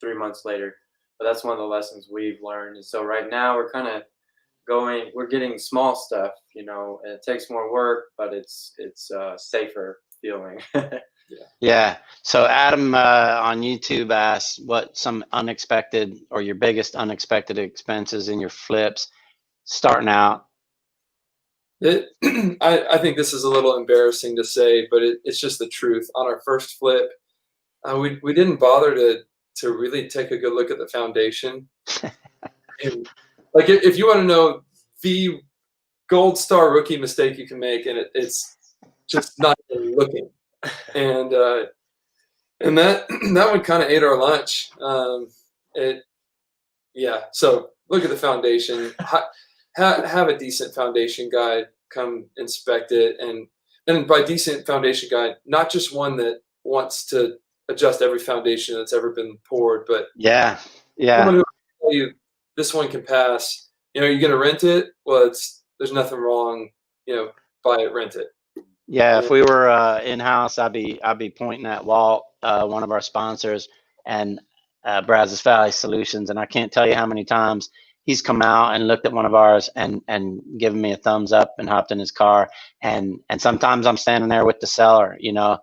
3 months later. But that's one of the lessons we've learned. And so right now we're kind of we're getting small stuff, you know, and it takes more work, but it's safer feeling. Yeah. So Adam on YouTube asked what some unexpected or your biggest unexpected expenses in your flips starting out. I think this is a little embarrassing to say, but it's just the truth. On our first flip, we didn't bother to really take a good look at the foundation. And, like, if you want to know the gold star rookie mistake you can make, and it's just not even looking. And that one kind of ate our lunch. So look at the foundation. Have a decent foundation guy come inspect it, and by decent foundation guy, not just one that wants to adjust every foundation that's ever been poured, but someone who will tell you this one can pass. You know, you're gonna rent it. Well, there's nothing wrong. You know, buy it, rent it. Yeah, if we were in-house, I'd be pointing at Walt, one of our sponsors, and Brazos Valley Solutions, and I can't tell you how many times he's come out and looked at one of ours and given me a thumbs up and hopped in his car, and sometimes I'm standing there with the seller, you know,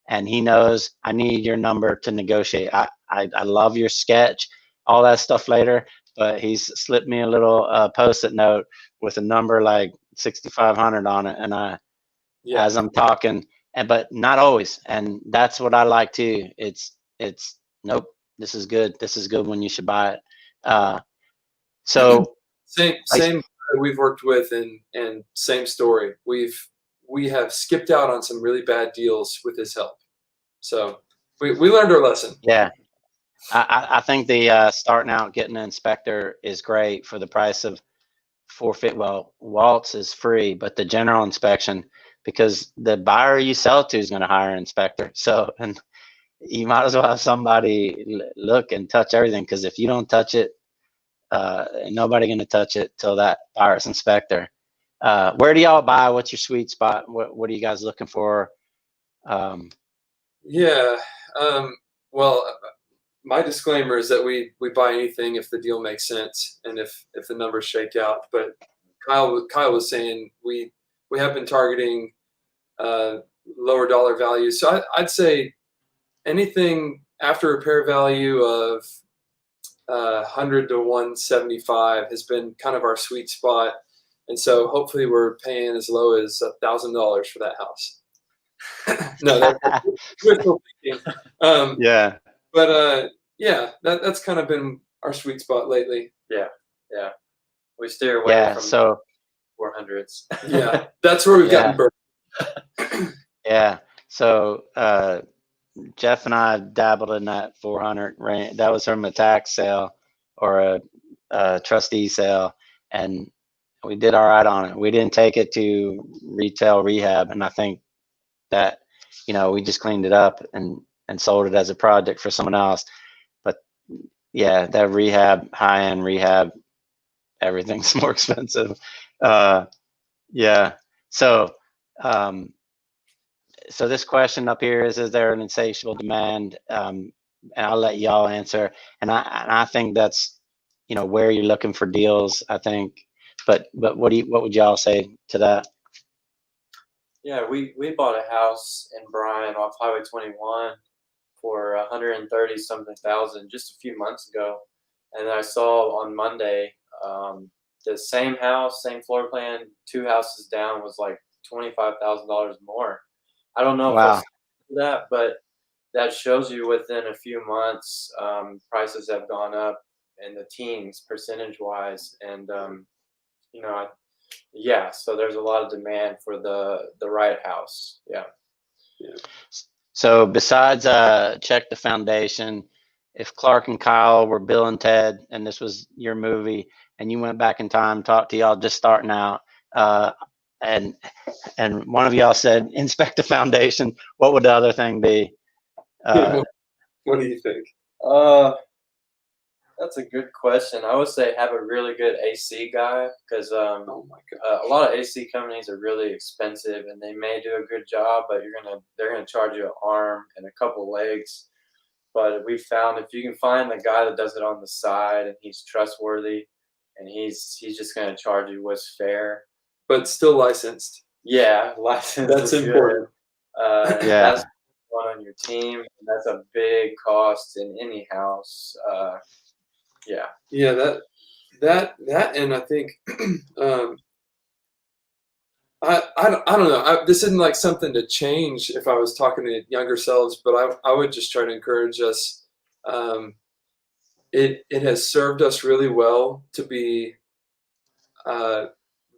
and he knows I need your number to negotiate. I love your sketch, all that stuff later, but he's slipped me a little post-it note with a number like 6,500 on it, and as I'm talking, but not always, and that's what I like too. It's nope, this is good. This is good when you should buy it. So same we've worked with, and same story. We have skipped out on some really bad deals with his help. So we learned our lesson. Yeah, I think the starting out getting an inspector is great for the price of forfeit. Well, Waltz is free, but the general inspection, because the buyer you sell to is going to hire an inspector. So, and you might as well have somebody look and touch everything, because if you don't touch it, nobody going to touch it till that buyer's inspector. Where do y'all buy? What's your sweet spot? What are you guys looking for? Well, my disclaimer is that we buy anything if the deal makes sense and if the numbers shake out. But Kyle was saying we have been targeting lower dollar values. So I'd say anything after repair value of 100 to 175 has been kind of our sweet spot. And so hopefully we're paying as low as $1,000 for that house. No, that's still thinking. Yeah. But that's kind of been our sweet spot lately. Yeah. We steer away from 400s. Yeah, that's where we've gotten burned. Yeah. So Jeff and I dabbled in that 400 range. That was from a tax sale or a trustee sale, and we did all right on it. We didn't take it to retail rehab, and I think that, you know, we just cleaned it up and sold it as a project for someone else. But yeah, that rehab, high-end rehab, everything's more expensive. Yeah. So, so this question up here is there an insatiable demand? And I'll let y'all answer. And I think that's, you know, where you're looking for deals, I think. But what would y'all say to that? Yeah, we bought a house in Bryan off Highway 21 for 130 something thousand just a few months ago, and I saw on Monday the same house, same floor plan, 2 houses down was like $25,000 more. I don't know if Wow. I'll do that, but that shows you within a few months prices have gone up in the teens percentage wise, and you know, yeah, so there's a lot of demand for the right house. Yeah. So besides Check the Foundation, if Clark and Kyle were Bill and Ted and this was your movie and you went back in time, talked to y'all just starting out, and one of y'all said inspect the foundation, what would the other thing be? What do you think? That's a good question. I would say have a really good AC guy, because Oh my God. a lot of AC companies are really expensive and they may do a good job, but they're gonna charge you an arm and a couple legs. But we found if you can find the guy that does it on the side and he's trustworthy and he's just gonna charge you what's fair. But still licensed. Yeah, license. That's is important. Good. Yeah. That's one on your team. And that's a big cost in any house. Yeah. Yeah, that and I think I don't know. This isn't like something to change if I was talking to younger selves, but I would just try to encourage us. It has served us really well to be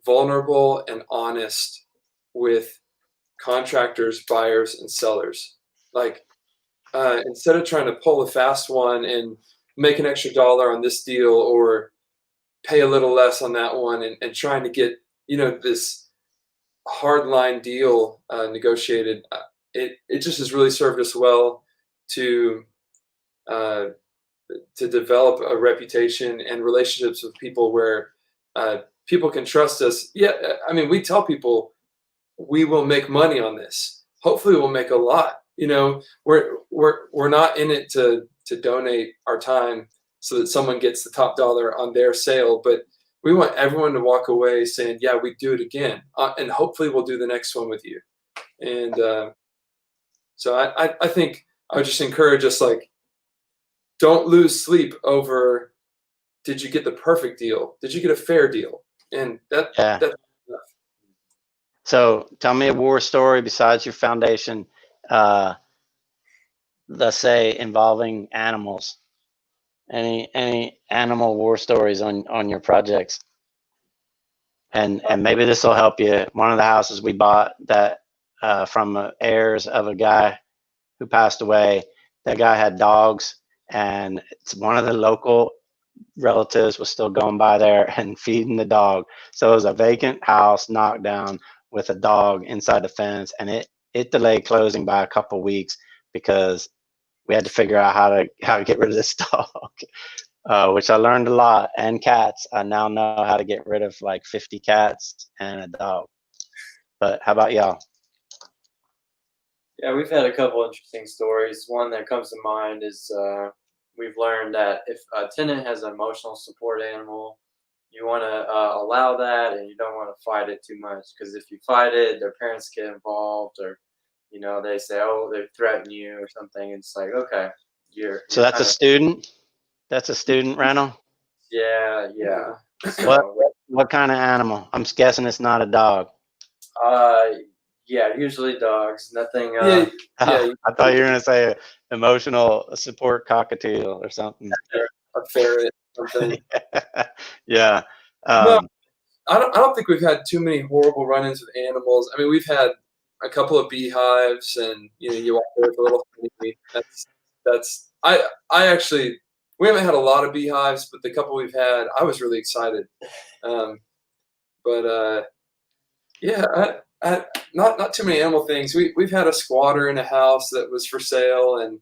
vulnerable and honest with contractors, buyers, and sellers. Like instead of trying to pull a fast one and make an extra dollar on this deal or pay a little less on that one, and trying to get, you know, this hardline deal negotiated, it just has really served us well to develop a reputation and relationships with people where people can trust us. Yeah, I mean, we tell people we will make money on this. Hopefully, we'll make a lot. You know, we're not in it to donate our time so that someone gets the top dollar on their sale, but we want everyone to walk away saying, yeah, we do it again. And hopefully we'll do the next one with you. And so I think I would just encourage us, like, don't lose sleep over, did you get the perfect deal? Did you get a fair deal? And that's enough. So tell me a war story besides your foundation, let's say involving animals. Any animal war stories on your projects? And maybe this will help you. One of the houses we bought that from heirs of a guy who passed away, that guy had dogs, and it's one of the local relatives was still going by there and feeding the dog. So it was a vacant house knocked down with a dog inside the fence, and it delayed closing by a couple weeks because we had to figure out how to get rid of this dog, which I learned a lot. And cats. I now know how to get rid of like 50 cats and a dog. But how about y'all? Yeah, we've had a couple interesting stories. One that comes to mind is we've learned that if a tenant has an emotional support animal, you want to allow that, and you don't want to fight it too much, because if you fight it, their parents get involved, or you know, they say, oh, they threaten you or something. It's like, okay, So that's a student. That's a student rental. Yeah. So, What kind of animal? I'm guessing it's not a dog. yeah, usually dogs. Nothing. Yeah. I thought you were gonna say emotional support cockatiel or something. A ferret, something. Yeah. No, I don't think we've had too many horrible run-ins with animals. I mean, we've had a couple of beehives, and you know, you walk there with a little honey. I actually we haven't had a lot of beehives, but the couple we've had, I was really excited. Yeah, not too many animal things. We've had a squatter in a house that was for sale and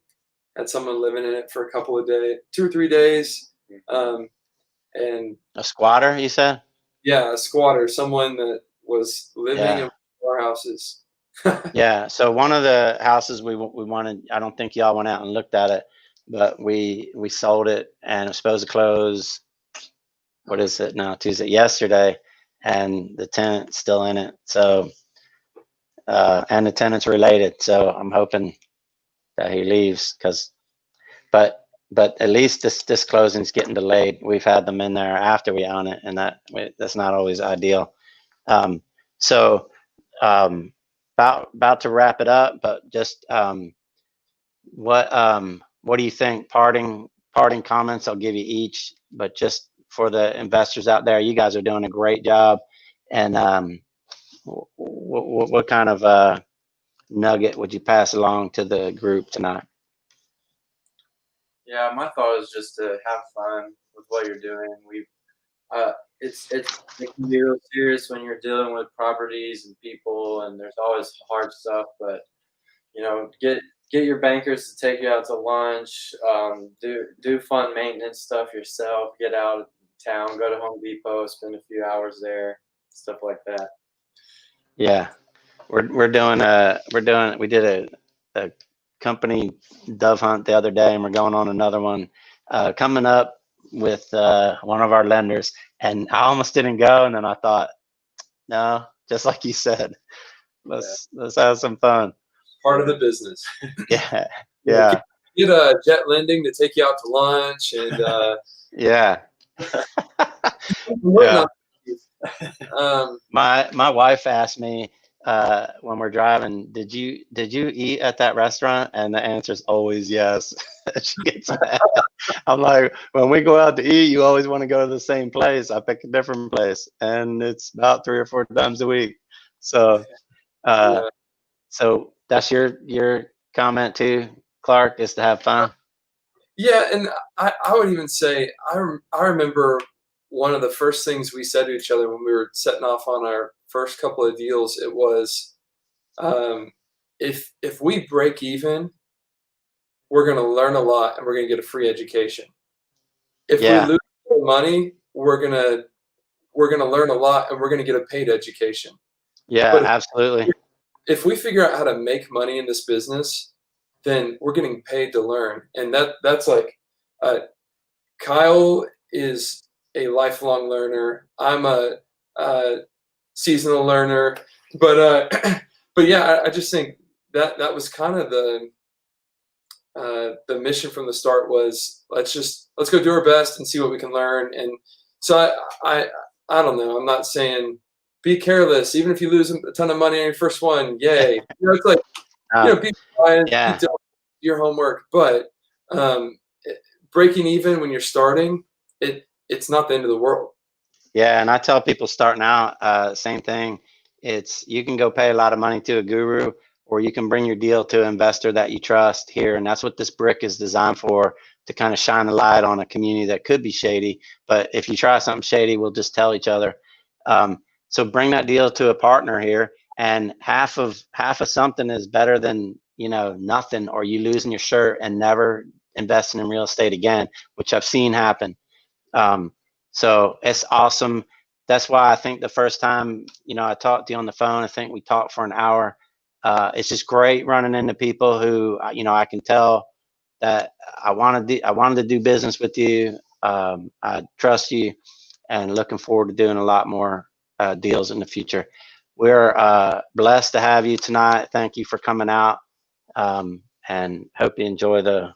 had someone living in it for a couple of days, 2 or 3 days. And A squatter, you said? yeah, a squatter, someone that was living in our houses. Yeah. So one of the houses we wanted, I don't think y'all went out and looked at it, but we sold it and it was supposed to close. What is it now? Tuesday, yesterday, and the tenant's still in it. So, and the tenant's related. So I'm hoping that he leaves but at least this closing's getting delayed. We've had them in there after we own it, and that's not always ideal. So about to wrap it up, but just what do you think? Parting comments. I'll give you each, but just for the investors out there, you guys are doing a great job. And what kind of nugget would you pass along to the group tonight? Yeah, my thought is just to have fun with what you're doing. It can be real serious when you're dealing with properties and people, and there's always hard stuff. But get your bankers to take you out to lunch. Do fun maintenance stuff yourself. Get out of town, go to Home Depot, spend a few hours there, stuff like that. Yeah, we did a company dove hunt the other day, and we're going on another one coming up with one of our lenders. And I almost didn't go, and then I thought, no, just like you said, let's have some fun. Part of the business. Yeah. Get Jet Lending to take you out to lunch and yeah. yeah. My wife asked me when we're driving, did you eat at that restaurant? And the answer is always yes. She gets mad. I'm like, when we go out to eat, you always want to go to the same place. I pick a different place, and it's about 3 or 4 times a week. So so that's your comment too, Clark, is to have fun. Yeah, and I would even say I remember one of the first things we said to each other when we were setting off on our first couple of deals. It was, if we break even, we're going to learn a lot and we're going to get a free education. If we lose money, we're going to learn a lot and we're going to get a paid education. Yeah, but absolutely. If we figure out how to make money in this business, then we're getting paid to learn. And that's like, Kyle is a lifelong learner. I'm a seasonal learner, but yeah, I just think that was kind of the mission from the start was let's go do our best and see what we can learn. And so I don't know. I'm not saying be careless, even if you lose a ton of money on your first one. Yay! It's like be quiet, keep doing your homework. But breaking even when you're starting, it's not the end of the world. Yeah, and I tell people starting out, same thing. You can go pay a lot of money to a guru, or you can bring your deal to an investor that you trust here. And that's what this BRIC is designed for, to kind of shine a light on a community that could be shady. But if you try something shady, we'll just tell each other. So bring that deal to a partner here, and half of something is better than nothing, or you losing your shirt and never investing in real estate again, which I've seen happen. So it's awesome. That's why I think the first time, I talked to you on the phone, I think we talked for an hour. It's just great running into people who, I can tell that I wanted to do business with you. I trust you, and looking forward to doing a lot more deals in the future. We're blessed to have you tonight. Thank you for coming out, and hope you enjoy the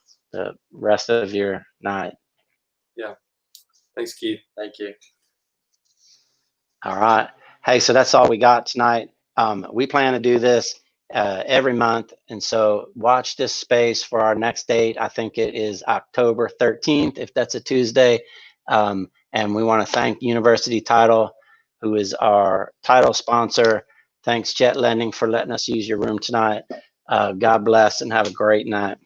rest of your night. Yeah. Thanks, Keith. Thank you. All right. Hey, so that's all we got tonight. We plan to do this every month, and so watch this space for our next date. I think it is October 13th, if that's a Tuesday. And we want to thank University Title, who is our title sponsor. Thanks, Jet Lending, for letting us use your room tonight. God bless and have a great night.